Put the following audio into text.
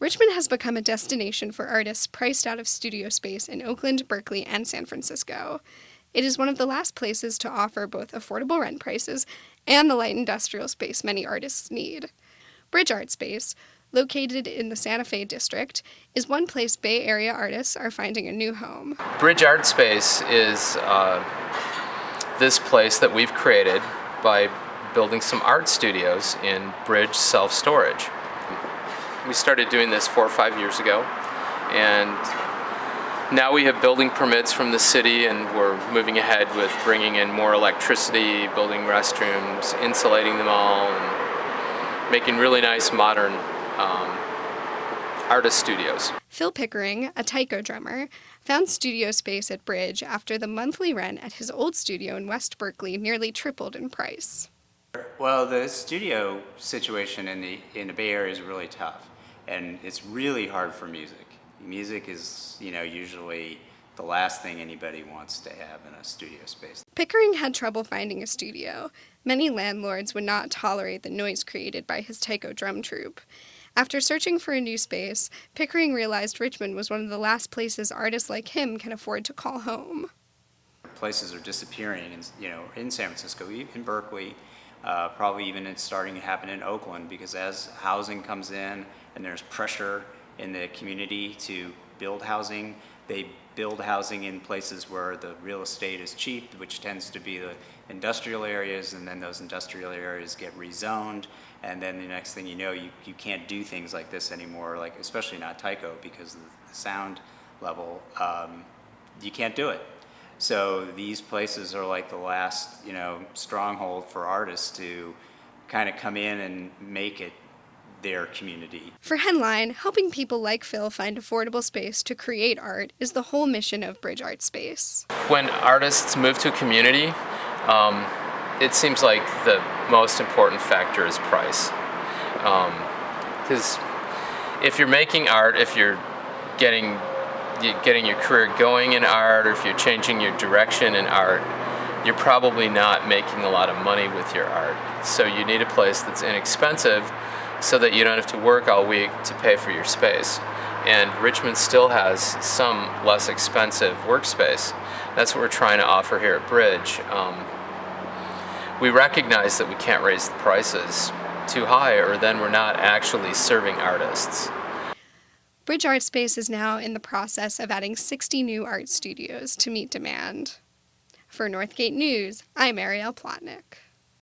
Richmond has become a destination for artists priced out of studio space in Oakland, Berkeley, and San Francisco. It is one of the last places to offer both affordable rent prices and the light industrial space many artists need. Bridge Art Space, located in the Santa Fe district, is one place Bay Area artists are finding a new home. Bridge Art Space is this place that we've created by building some art studios in Bridge self-storage. We started doing this 4 or 5 years ago, and now we have building permits from the city, and we're moving ahead with bringing in more electricity, building restrooms, insulating them all, and making really nice modern artist studios. Phil Pickering, a taiko drummer, found studio space at Bridge after the monthly rent at his old studio in West Berkeley nearly tripled in price. Well, the studio situation in the Bay Area is really tough, and it's really hard for music. Music is, usually the last thing anybody wants to have in a studio space. Pickering had trouble finding a studio. Many landlords would not tolerate the noise created by his taiko drum troupe. After searching for a new space, Pickering realized Richmond was one of the last places artists like him can afford to call home. Places are disappearing, in San Francisco, in Berkeley. Probably even it's starting to happen in Oakland, because as housing comes in and there's pressure in the community to build housing, they build housing in places where the real estate is cheap, which tends to be the industrial areas, and then those industrial areas get rezoned, and then the next thing you know, you can't do things like this anymore, like especially not taiko, because of the sound level, you can't do it. So these places are like the last, stronghold for artists to kind of come in and make it their community. For Henline, helping people like Phil find affordable space to create art is the whole mission of Bridge Art Space. When artists move to a community, it seems like the most important factor is price. Because if you're making art, if you're getting your career going in art, or if you're changing your direction in art, you're probably not making a lot of money with your art. So you need a place that's inexpensive so that you don't have to work all week to pay for your space. And Richmond still has some less expensive workspace. That's what we're trying to offer here at Bridge. We recognize that we can't raise the prices too high, or then we're not actually serving artists. Bridge Art Space is now in the process of adding 60 new art studios to meet demand. For Northgate News, I'm Ariel Plotnick.